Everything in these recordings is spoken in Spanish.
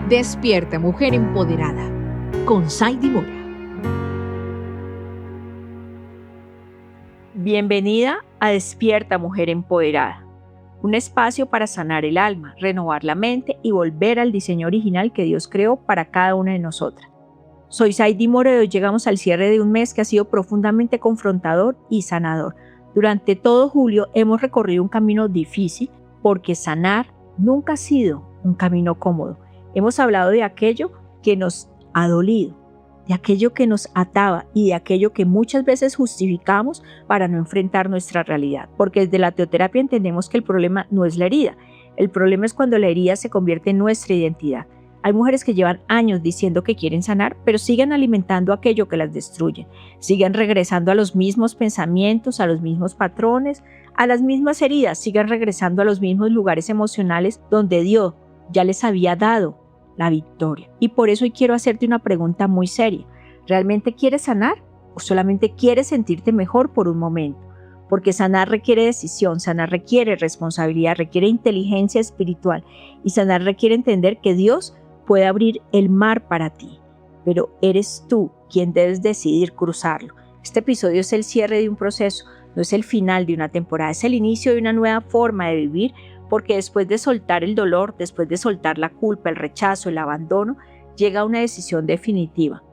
Despierta, mujer empoderada, con Saidi Mora. Bienvenida a Despierta, mujer empoderada, un espacio para sanar el alma, renovar la mente y volver al diseño original que Dios creó para cada una de nosotras. Soy Saidi Mora y hoy llegamos al cierre de un mes que ha sido profundamente confrontador y sanador. Durante todo julio hemos recorrido un camino difícil porque sanar nunca ha sido un camino cómodo. Hemos hablado de aquello que nos ha dolido, de aquello que nos ataba y de aquello que muchas veces justificamos para no enfrentar nuestra realidad. Porque desde la teoterapia entendemos que el problema no es la herida, el problema es cuando la herida se convierte en nuestra identidad. Hay mujeres que llevan años diciendo que quieren sanar, pero siguen alimentando aquello que las destruye. Siguen regresando a los mismos pensamientos, a los mismos patrones, a las mismas heridas. Siguen regresando a los mismos lugares emocionales donde Dios ya les había dado la victoria. Y por eso hoy quiero hacerte una pregunta muy seria. ¿Realmente quieres sanar o solamente quieres sentirte mejor por un momento? Porque sanar requiere decisión, sanar requiere responsabilidad, requiere inteligencia espiritual y sanar requiere entender que Dios puede abrir el mar para ti, pero eres tú quien debes decidir cruzarlo. Este episodio es el cierre de un proceso, no es el final de una temporada, es el inicio de una nueva forma de vivir, porque después de soltar el dolor, después de soltar la culpa, el rechazo, el abandono, llega una decisión definitiva: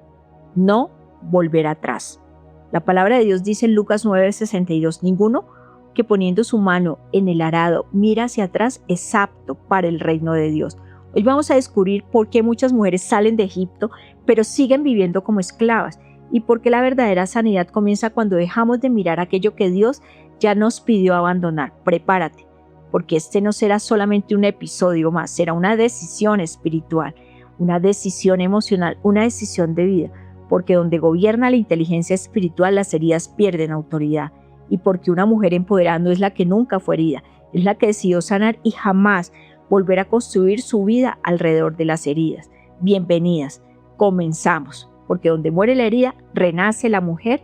no volver atrás. La palabra de Dios dice en Lucas 9:62, ninguno que poniendo su mano en el arado mira hacia atrás es apto para el reino de Dios. Hoy vamos a descubrir por qué muchas mujeres salen de Egipto, pero siguen viviendo como esclavas, y por qué la verdadera sanidad comienza cuando dejamos de mirar aquello que Dios ya nos pidió abandonar. Prepárate, porque este no será solamente un episodio más, será una decisión espiritual, una decisión emocional, una decisión de vida, porque donde gobierna la inteligencia espiritual las heridas pierden autoridad, y porque una mujer empoderada no es la que nunca fue herida, es la que decidió sanar y jamás volver a construir su vida alrededor de las heridas. Bienvenidas, comenzamos, porque donde muere la herida, renace la mujer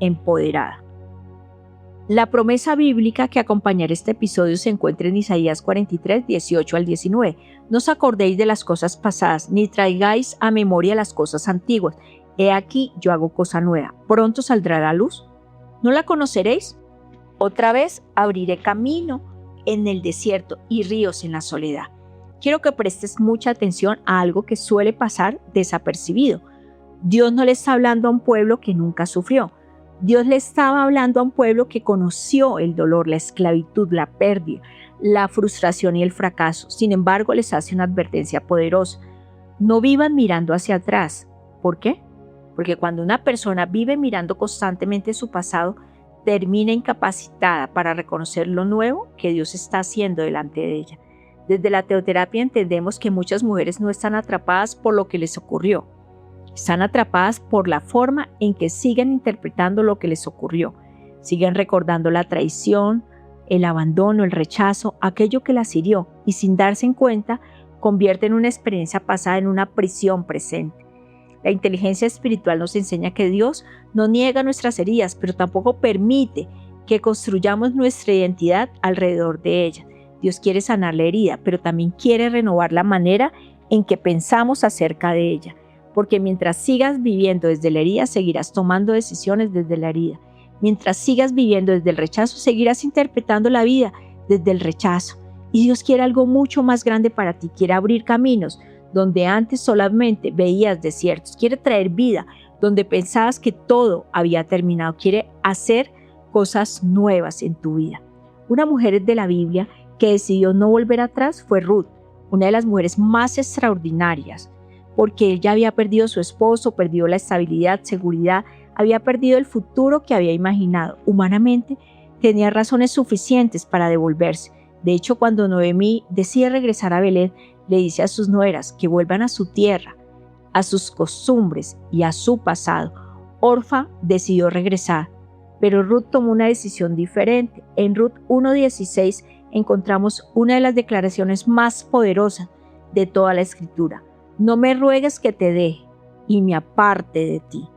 empoderada. La promesa bíblica que acompañará este episodio se encuentra en Isaías 43, 18 al 19. No os acordéis de las cosas pasadas, ni traigáis a memoria las cosas antiguas. He aquí, yo hago cosa nueva. Pronto saldrá la luz. ¿No la conoceréis? Otra vez abriré camino en el desierto y ríos en la soledad. Quiero que prestes mucha atención a algo que suele pasar desapercibido. Dios no le está hablando a un pueblo que nunca sufrió. Dios le estaba hablando a un pueblo que conoció el dolor, la esclavitud, la pérdida, la frustración y el fracaso. Sin embargo, les hace una advertencia poderosa. No vivan mirando hacia atrás. ¿Por qué? Porque cuando una persona vive mirando constantemente su pasado, termina incapacitada para reconocer lo nuevo que Dios está haciendo delante de ella. Desde la teoterapia entendemos que muchas mujeres no están atrapadas por lo que les ocurrió. Están atrapadas por la forma en que siguen interpretando lo que les ocurrió. Siguen recordando la traición, el abandono, el rechazo, aquello que las hirió, y sin darse en cuenta, convierten una experiencia pasada en una prisión presente. La inteligencia espiritual nos enseña que Dios no niega nuestras heridas, pero tampoco permite que construyamos nuestra identidad alrededor de ellas. Dios quiere sanar la herida, pero también quiere renovar la manera en que pensamos acerca de ella. Porque mientras sigas viviendo desde la herida, seguirás tomando decisiones desde la herida. Mientras sigas viviendo desde el rechazo, seguirás interpretando la vida desde el rechazo. Y Dios quiere algo mucho más grande para ti, quiere abrir caminos donde antes solamente veías desiertos, quiere traer vida donde pensabas que todo había terminado, quiere hacer cosas nuevas en tu vida. Una mujer de la Biblia que decidió no volver atrás fue Ruth, una de las mujeres más extraordinarias, porque ella había perdido a su esposo, perdió la estabilidad, seguridad, había perdido el futuro que había imaginado. Humanamente tenía razones suficientes para devolverse. De hecho, cuando Noemí decide regresar a Belén, le dice a sus nueras que vuelvan a su tierra, a sus costumbres y a su pasado. Orfa decidió regresar, pero Ruth tomó una decisión diferente. En Ruth 1:16 encontramos una de las declaraciones más poderosas de toda la Escritura. No me ruegues que te deje y me aparte de ti,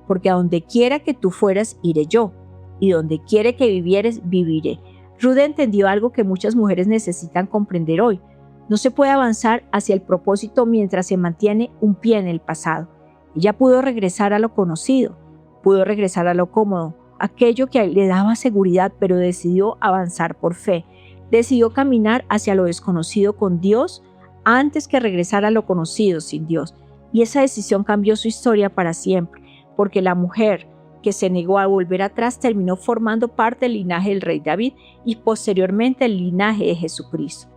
porque a donde quiera que tú fueras iré yo, y donde quiera que vivieres viviré. Ruth entendió algo que muchas mujeres necesitan comprender hoy. No se puede avanzar hacia el propósito mientras se mantiene un pie en el pasado. Ella pudo regresar a lo conocido, pudo regresar a lo cómodo, aquello que le daba seguridad, pero decidió avanzar por fe. Decidió caminar hacia lo desconocido con Dios antes que regresar a lo conocido sin Dios. Y esa decisión cambió su historia para siempre, porque la mujer que se negó a volver atrás terminó formando parte del linaje del rey David y posteriormente el linaje de Jesucristo.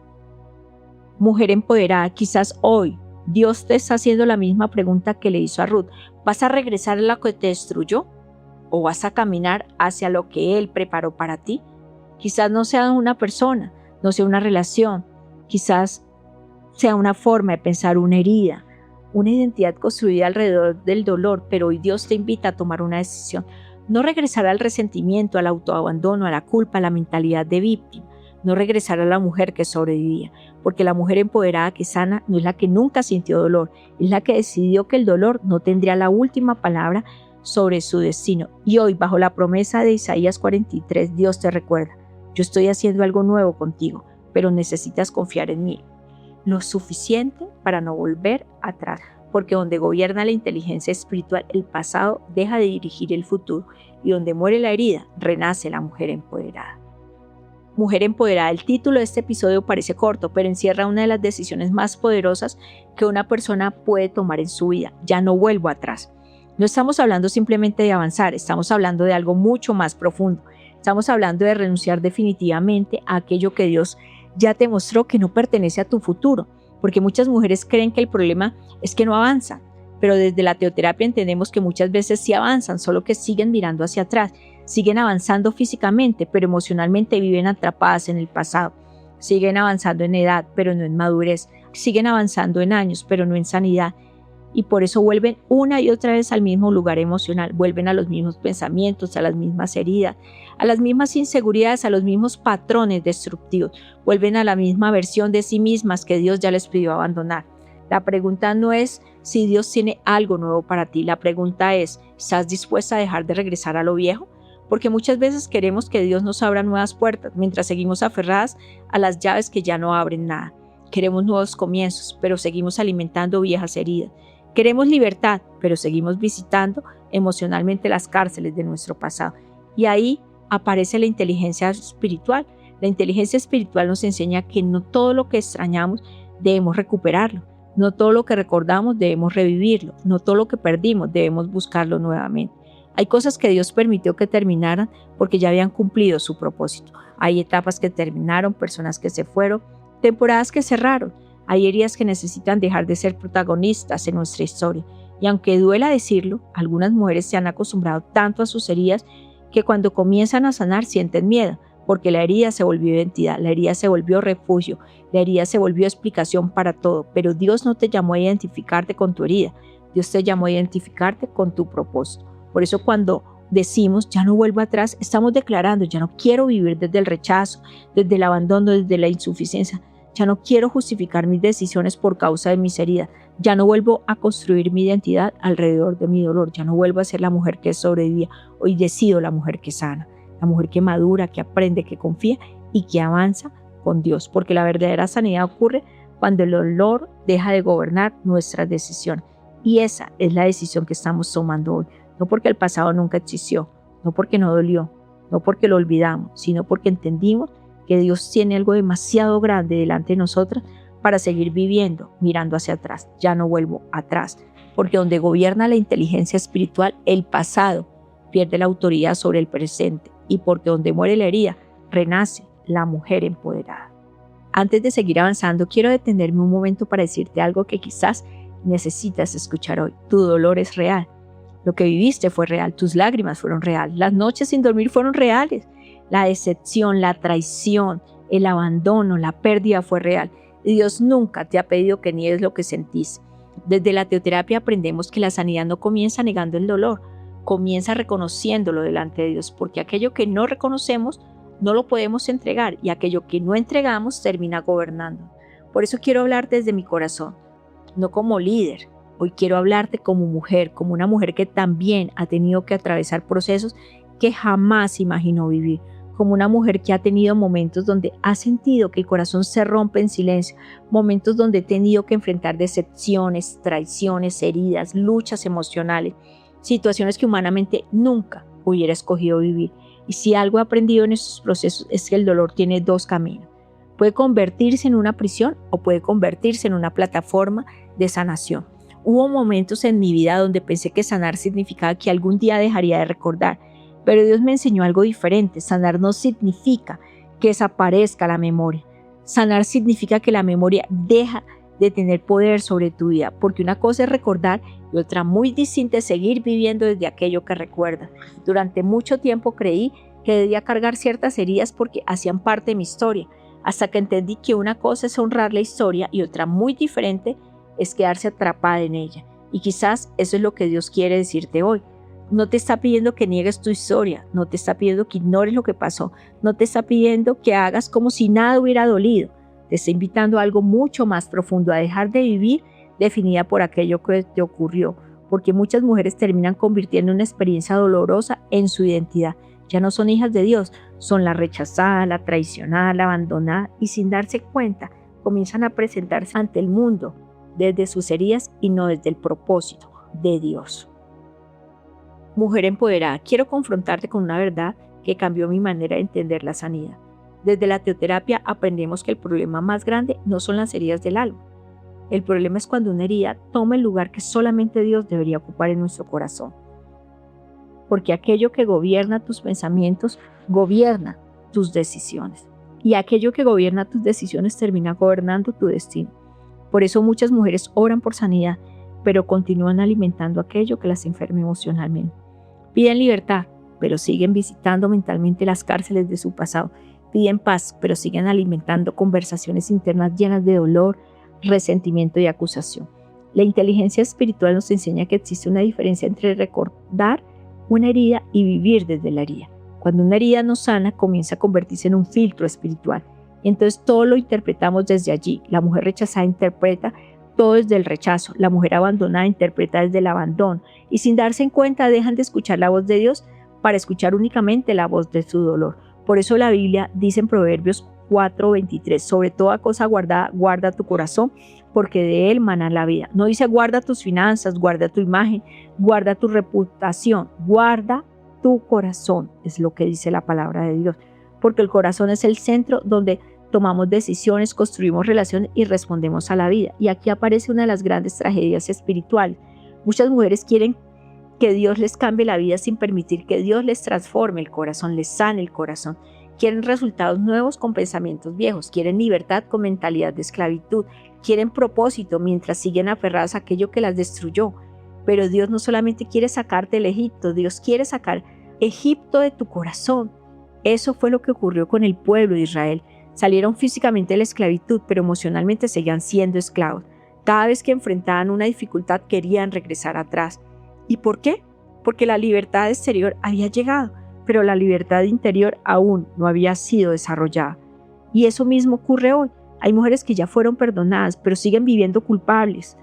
Mujer empoderada, quizás hoy Dios te está haciendo la misma pregunta que le hizo a Ruth. ¿Vas a regresar a lo que te destruyó? ¿O vas a caminar hacia lo que Él preparó para ti? Quizás no sea una persona, no sea una relación, quizás sea una forma de pensar, una herida, una identidad construida alrededor del dolor, pero hoy Dios te invita a tomar una decisión. No regresar al resentimiento, al autoabandono, a la culpa, a la mentalidad de víctima. No regresar a la mujer que sobrevivía, porque la mujer empoderada que sana no es la que nunca sintió dolor, es la que decidió que el dolor no tendría la última palabra sobre su destino. Y hoy, bajo la promesa de Isaías 43, Dios te recuerda: yo estoy haciendo algo nuevo contigo, pero necesitas confiar en mí lo suficiente para no volver atrás, porque donde gobierna la inteligencia espiritual, el pasado deja de dirigir el futuro, y donde muere la herida, renace la mujer empoderada. Mujer empoderada, el título de este episodio parece corto, pero encierra una de las decisiones más poderosas que una persona puede tomar en su vida: ya no vuelvo atrás. No estamos hablando simplemente de avanzar, estamos hablando de algo mucho más profundo. Estamos hablando de renunciar definitivamente a aquello que Dios ya te mostró que no pertenece a tu futuro, porque muchas mujeres creen que el problema es que no avanzan, pero desde la teoterapia entendemos que muchas veces sí avanzan, solo que siguen mirando hacia atrás, siguen avanzando físicamente, pero emocionalmente viven atrapadas en el pasado, siguen avanzando en edad, pero no en madurez, siguen avanzando en años, pero no en sanidad, y por eso vuelven una y otra vez al mismo lugar emocional, vuelven a los mismos pensamientos, a las mismas heridas, a las mismas inseguridades, a los mismos patrones destructivos, vuelven a la misma versión de sí mismas que Dios ya les pidió abandonar. La pregunta no es si Dios tiene algo nuevo para ti, la pregunta es: ¿estás dispuesta a dejar de regresar a lo viejo? Porque muchas veces queremos que Dios nos abra nuevas puertas mientras seguimos aferradas a las llaves que ya no abren nada. Queremos nuevos comienzos, pero seguimos alimentando viejas heridas. Queremos libertad, pero seguimos visitando emocionalmente las cárceles de nuestro pasado. Y ahí aparece la inteligencia espiritual. La inteligencia espiritual nos enseña que no todo lo que extrañamos debemos recuperarlo. No todo lo que recordamos debemos revivirlo. No todo lo que perdimos debemos buscarlo nuevamente. Hay cosas que Dios permitió que terminaran porque ya habían cumplido su propósito. Hay etapas que terminaron, personas que se fueron, temporadas que cerraron. Hay heridas que necesitan dejar de ser protagonistas en nuestra historia. Y aunque duela decirlo, algunas mujeres se han acostumbrado tanto a sus heridas que cuando comienzan a sanar sienten miedo, porque la herida se volvió identidad, la herida se volvió refugio, la herida se volvió explicación para todo. Pero Dios no te llamó a identificarte con tu herida, Dios te llamó a identificarte con tu propósito. Por eso cuando decimos ya no vuelvo atrás, estamos declarando: ya no quiero vivir desde el rechazo, desde el abandono, desde la insuficiencia. Ya no quiero justificar mis decisiones por causa de mis heridas. Ya no vuelvo a construir mi identidad alrededor de mi dolor. Ya no vuelvo a ser la mujer que sobrevivía. Hoy decido la mujer que sana, la mujer que madura, que aprende, que confía y que avanza con Dios. Porque la verdadera sanidad ocurre cuando el dolor deja de gobernar nuestras decisiones. Y esa es la decisión que estamos tomando hoy. No porque el pasado nunca existió, no porque no dolió, no porque lo olvidamos, sino porque entendimos que Dios tiene algo demasiado grande delante de nosotras para seguir viviendo mirando hacia atrás. Ya no vuelvo atrás, porque donde gobierna la inteligencia espiritual, el pasado pierde la autoridad sobre el presente, y porque donde muere la herida, renace la mujer empoderada. Antes de seguir avanzando, quiero detenerme un momento para decirte algo que quizás necesitas escuchar hoy. Tu dolor es real. Lo que viviste fue real, tus lágrimas fueron reales, las noches sin dormir fueron reales. La decepción, la traición, el abandono, la pérdida fue real. Y Dios nunca te ha pedido que niegues lo que sentís. Desde la teoterapia aprendemos que la sanidad no comienza negando el dolor, comienza reconociéndolo delante de Dios, porque aquello que no reconocemos no lo podemos entregar, y aquello que no entregamos termina gobernando. Por eso quiero hablar desde mi corazón, no como líder. Hoy quiero hablarte como mujer, como una mujer que también ha tenido que atravesar procesos que jamás imaginó vivir, como una mujer que ha tenido momentos donde ha sentido que el corazón se rompe en silencio, momentos donde he tenido que enfrentar decepciones, traiciones, heridas, luchas emocionales, situaciones que humanamente nunca hubiera escogido vivir. Y si algo he aprendido en estos procesos es que el dolor tiene dos caminos. Puede convertirse en una prisión o puede convertirse en una plataforma de sanación. Hubo momentos en mi vida donde pensé que sanar significaba que algún día dejaría de recordar, pero Dios me enseñó algo diferente. Sanar no significa que desaparezca la memoria. Sanar significa que la memoria deja de tener poder sobre tu vida, porque una cosa es recordar y otra muy distinta es seguir viviendo desde aquello que recuerdas. Durante mucho tiempo creí que debía cargar ciertas heridas porque hacían parte de mi historia, hasta que entendí que una cosa es honrar la historia y otra muy diferente es quedarse atrapada en ella. Y quizás eso es lo que Dios quiere decirte hoy. No te está pidiendo que niegues tu historia, no te está pidiendo que ignores lo que pasó, no te está pidiendo que hagas como si nada hubiera dolido. Te está invitando a algo mucho más profundo, a dejar de vivir definida por aquello que te ocurrió, porque muchas mujeres terminan convirtiendo una experiencia dolorosa en su identidad. Ya no son hijas de Dios, son la rechazada, la traicionada, la abandonada, y sin darse cuenta comienzan a presentarse ante el mundo desde sus heridas y no desde el propósito de Dios. Mujer empoderada, quiero confrontarte con una verdad que cambió mi manera de entender la sanidad. Desde la teoterapia aprendemos que el problema más grande no son las heridas del alma. El problema es cuando una herida toma el lugar que solamente Dios debería ocupar en nuestro corazón. Porque aquello que gobierna tus pensamientos gobierna tus decisiones. Y aquello que gobierna tus decisiones termina gobernando tu destino. Por eso muchas mujeres oran por sanidad, pero continúan alimentando aquello que las enferma emocionalmente. Piden libertad, pero siguen visitando mentalmente las cárceles de su pasado. Piden paz, pero siguen alimentando conversaciones internas llenas de dolor, resentimiento y acusación. La inteligencia espiritual nos enseña que existe una diferencia entre recordar una herida y vivir desde la herida. Cuando una herida no sana, comienza a convertirse en un filtro espiritual. Y entonces todo lo interpretamos desde allí. La mujer rechazada interpreta todo desde el rechazo. La mujer abandonada interpreta desde el abandono. Y sin darse en cuenta dejan de escuchar la voz de Dios para escuchar únicamente la voz de su dolor. Por eso la Biblia dice en Proverbios 4:23, sobre toda cosa guardada, guarda tu corazón, porque de él mana la vida. No dice guarda tus finanzas, guarda tu imagen, guarda tu reputación, guarda tu corazón, es lo que dice la palabra de Dios. Porque el corazón es el centro donde tomamos decisiones, construimos relaciones y respondemos a la vida. Y aquí aparece una de las grandes tragedias espirituales. Muchas mujeres quieren que Dios les cambie la vida sin permitir que Dios les transforme el corazón, les sane el corazón. Quieren resultados nuevos con pensamientos viejos, quieren libertad con mentalidad de esclavitud, quieren propósito mientras siguen aferradas a aquello que las destruyó. Pero Dios no solamente quiere sacarte del Egipto, Dios quiere sacar Egipto de tu corazón. Eso fue lo que ocurrió con el pueblo de Israel. Salieron físicamente de la esclavitud, pero emocionalmente seguían siendo esclavos. Cada vez que enfrentaban una dificultad querían regresar atrás. ¿Y por qué? Porque la libertad exterior había llegado, pero la libertad interior aún no había sido desarrollada. Y eso mismo ocurre hoy. Hay mujeres que ya fueron perdonadas, pero siguen viviendo culpables.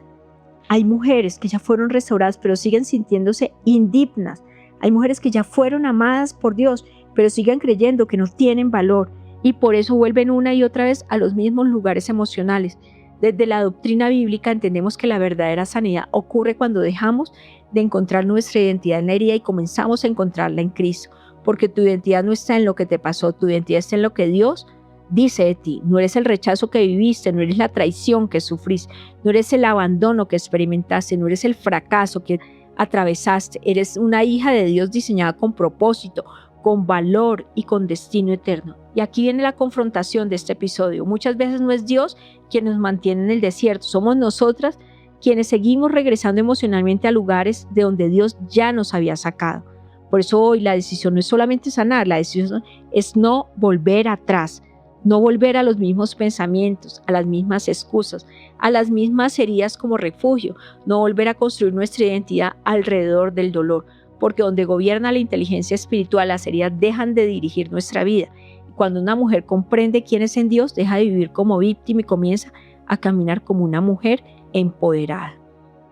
Hay mujeres que ya fueron restauradas, pero siguen sintiéndose indignas. Hay mujeres que ya fueron amadas por Dios, pero siguen creyendo que no tienen valor. Y por eso vuelven una y otra vez a los mismos lugares emocionales. Desde la doctrina bíblica entendemos que la verdadera sanidad ocurre cuando dejamos de encontrar nuestra identidad en la herida y comenzamos a encontrarla en Cristo. Porque tu identidad no está en lo que te pasó, tu identidad está en lo que Dios dice de ti. No eres el rechazo que viviste, no eres la traición que sufriste, no eres el abandono que experimentaste, no eres el fracaso que atravesaste. Eres una hija de Dios diseñada con propósito, con valor y con destino eterno. Y aquí viene la confrontación de este episodio. Muchas veces no es Dios quien nos mantiene en el desierto, somos nosotras quienes seguimos regresando emocionalmente a lugares de donde Dios ya nos había sacado. Por eso hoy la decisión no es solamente sanar, la decisión es no volver atrás, no volver a los mismos pensamientos, a las mismas excusas, a las mismas heridas como refugio, no volver a construir nuestra identidad alrededor del dolor, porque donde gobierna la inteligencia espiritual, las heridas dejan de dirigir nuestra vida. Y cuando una mujer comprende quién es en Dios, deja de vivir como víctima y comienza a caminar como una mujer empoderada.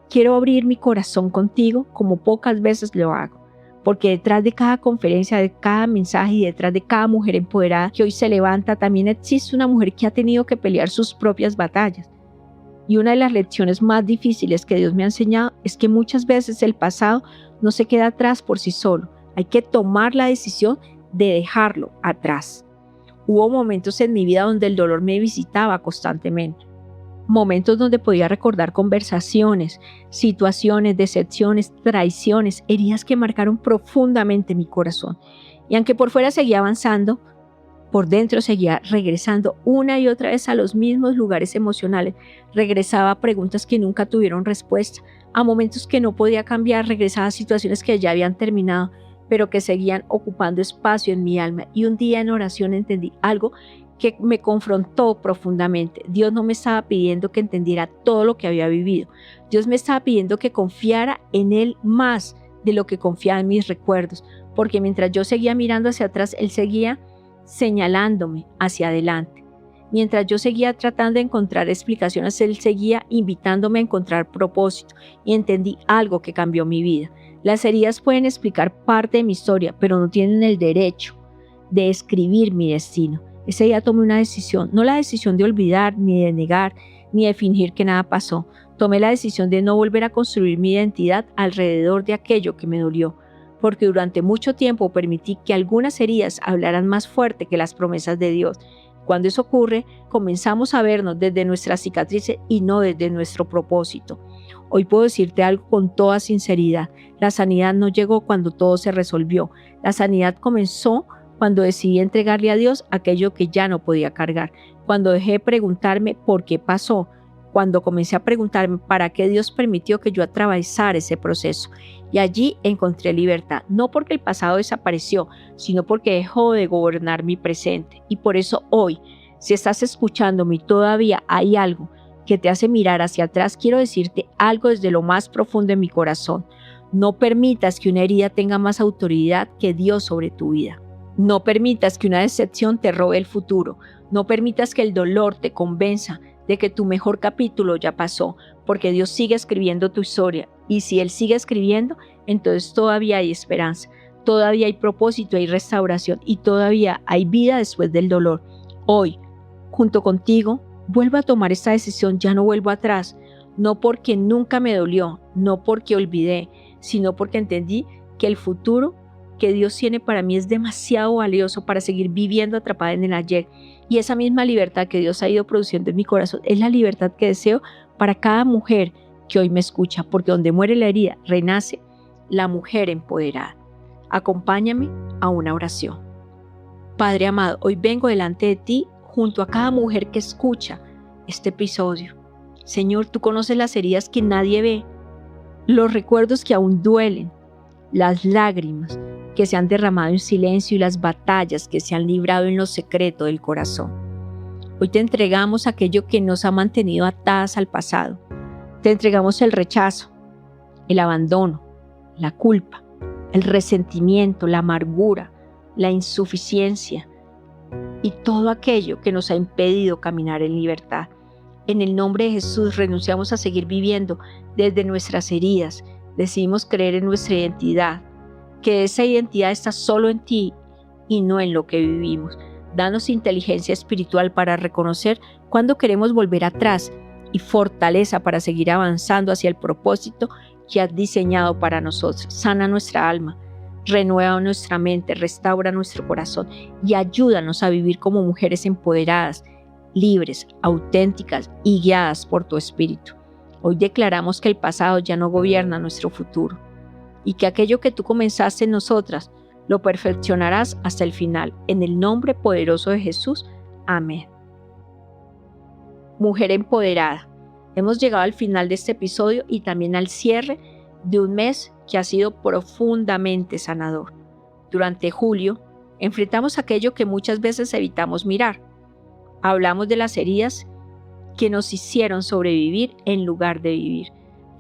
Quiero abrir mi corazón contigo como pocas veces lo hago, porque detrás de cada conferencia, de cada mensaje y detrás de cada mujer empoderada que hoy se levanta, también existe una mujer que ha tenido que pelear sus propias batallas. Y una de las lecciones más difíciles que Dios me ha enseñado es que muchas veces el pasado no se queda atrás por sí solo. Hay que tomar la decisión de dejarlo atrás. Hubo momentos en mi vida donde el dolor me visitaba constantemente. Momentos donde podía recordar conversaciones, situaciones, decepciones, traiciones, heridas que marcaron profundamente mi corazón. Y aunque por fuera seguía avanzando, por dentro seguía regresando una y otra vez a los mismos lugares emocionales. Regresaba a preguntas que nunca tuvieron respuesta, a momentos que no podía cambiar, regresaba a situaciones que ya habían terminado, pero que seguían ocupando espacio en mi alma. Y un día en oración entendí algo que me confrontó profundamente. Dios no me estaba pidiendo que entendiera todo lo que había vivido. Dios me estaba pidiendo que confiara en Él más de lo que confiaba en mis recuerdos, porque mientras yo seguía mirando hacia atrás, Él seguía señalándome hacia adelante. Mientras yo seguía tratando de encontrar explicaciones, Él seguía invitándome a encontrar propósito, y entendí algo que cambió mi vida. Las heridas pueden explicar parte de mi historia, pero no tienen el derecho de escribir mi destino. Ese día tomé una decisión, no la decisión de olvidar, ni de negar, ni de fingir que nada pasó. Tomé la decisión de no volver a construir mi identidad alrededor de aquello que me dolió, porque durante mucho tiempo permití que algunas heridas hablaran más fuerte que las promesas de Dios. Cuando eso ocurre, comenzamos a vernos desde nuestras cicatrices y no desde nuestro propósito. Hoy puedo decirte algo con toda sinceridad. La sanidad no llegó cuando todo se resolvió. La sanidad comenzó cuando decidí entregarle a Dios aquello que ya no podía cargar, cuando dejé de preguntarme por qué pasó, cuando comencé a preguntarme para qué Dios permitió que yo atravesara ese proceso. Y allí encontré libertad, no porque el pasado desapareció, sino porque dejó de gobernar mi presente. Y por eso hoy, si estás escuchándome y todavía hay algo que te hace mirar hacia atrás, quiero decirte algo desde lo más profundo de mi corazón. No permitas que una herida tenga más autoridad que Dios sobre tu vida. No permitas que una decepción te robe el futuro. No permitas que el dolor te convenza de que tu mejor capítulo ya pasó, porque Dios sigue escribiendo tu historia. Y si Él sigue escribiendo, entonces todavía hay esperanza, todavía hay propósito, hay restauración y todavía hay vida después del dolor. Hoy, junto contigo, vuelvo a tomar esta decisión, ya no vuelvo atrás, no porque nunca me dolió, no porque olvidé, sino porque entendí que el futuro que Dios tiene para mí es demasiado valioso para seguir viviendo atrapada en el ayer. Y esa misma libertad que Dios ha ido produciendo en mi corazón es la libertad que deseo para cada mujer que hoy me escucha, porque donde muere la herida, renace la mujer empoderada. Acompáñame a una oración. Padre amado, hoy vengo delante de ti junto a cada mujer que escucha este episodio. Señor, tú conoces las heridas que nadie ve, los recuerdos que aún duelen, las lágrimas que se han derramado en silencio y las batallas que se han librado en lo secreto del corazón. Hoy te entregamos aquello que nos ha mantenido atadas al pasado. Te entregamos el rechazo, el abandono, la culpa, el resentimiento, la amargura, la insuficiencia y todo aquello que nos ha impedido caminar en libertad. En el nombre de Jesús renunciamos a seguir viviendo desde nuestras heridas. Decidimos creer en nuestra identidad, que esa identidad está solo en ti y no en lo que vivimos. Danos inteligencia espiritual para reconocer cuando queremos volver atrás y fortaleza para seguir avanzando hacia el propósito que has diseñado para nosotros. Sana nuestra alma, renueva nuestra mente, restaura nuestro corazón y ayúdanos a vivir como mujeres empoderadas, libres, auténticas y guiadas por tu Espíritu. Hoy declaramos que el pasado ya no gobierna nuestro futuro y que aquello que tú comenzaste en nosotras lo perfeccionarás hasta el final. En el nombre poderoso de Jesús. Amén. Mujer empoderada. Hemos llegado al final de este episodio y también al cierre de un mes que ha sido profundamente sanador. Durante julio, enfrentamos aquello que muchas veces evitamos mirar. Hablamos de las heridas que nos hicieron sobrevivir en lugar de vivir.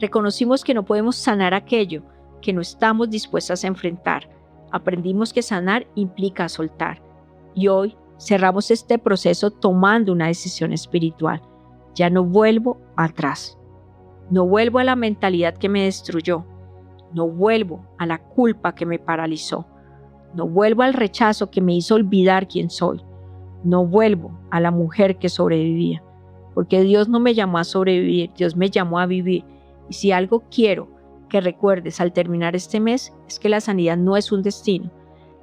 Reconocimos que no podemos sanar aquello que no estamos dispuestas a enfrentar. Aprendimos que sanar implica soltar. Y hoy cerramos este proceso tomando una decisión espiritual. Ya no vuelvo atrás. No vuelvo a la mentalidad que me destruyó. No vuelvo a la culpa que me paralizó. No vuelvo al rechazo que me hizo olvidar quién soy. No vuelvo a la mujer que sobrevivía. Porque Dios no me llamó a sobrevivir, Dios me llamó a vivir. Y si algo quiero que recuerdes al terminar este mes es que la sanidad no es un destino.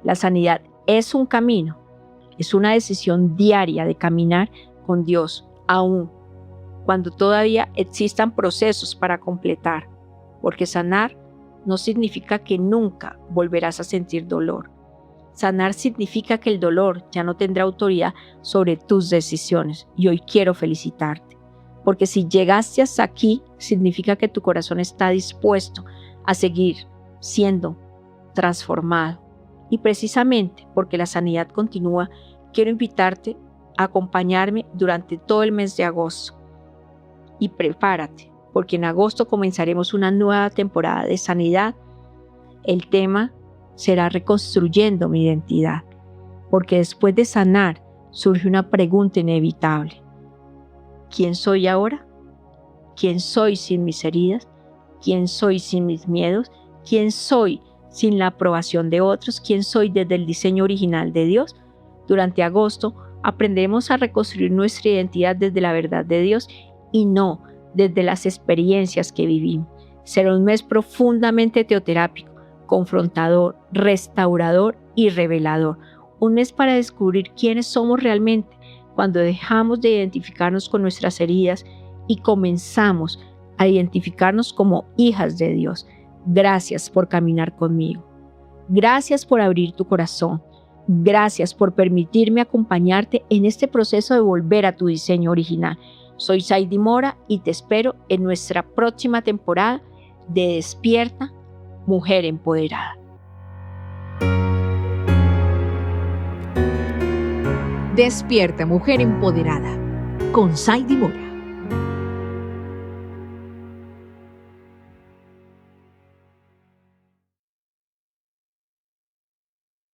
La sanidad es un camino. Es una decisión diaria de caminar con Dios, aún cuando todavía existan procesos para completar. Porque sanar no significa que nunca volverás a sentir dolor. Sanar significa que el dolor ya no tendrá autoridad sobre tus decisiones. Y hoy quiero felicitarte, porque si llegaste hasta aquí, significa que tu corazón está dispuesto a seguir siendo transformado. Y precisamente porque la sanidad continúa, quiero invitarte a acompañarme durante todo el mes de agosto. Y prepárate, porque en agosto comenzaremos una nueva temporada de sanidad. El tema será reconstruyendo mi identidad, porque después de sanar surge una pregunta inevitable. ¿Quién soy ahora? ¿Quién soy sin mis heridas? ¿Quién soy sin mis miedos? ¿Quién soy sin la aprobación de otros? ¿Quién soy desde el diseño original de Dios? Durante agosto aprendemos a reconstruir nuestra identidad desde la verdad de Dios y no desde las experiencias que vivimos. Será un mes profundamente teoterápico, confrontador, restaurador y revelador. Un mes para descubrir quiénes somos realmente cuando dejamos de identificarnos con nuestras heridas y comenzamos a identificarnos como hijas de Dios. Gracias por caminar conmigo. Gracias por abrir tu corazón. Gracias por permitirme acompañarte en este proceso de volver a tu diseño original. Soy Saidy Mora y te espero en nuestra próxima temporada de Despierta, Mujer Empoderada. Despierta, Mujer Empoderada, con Saidy Mora.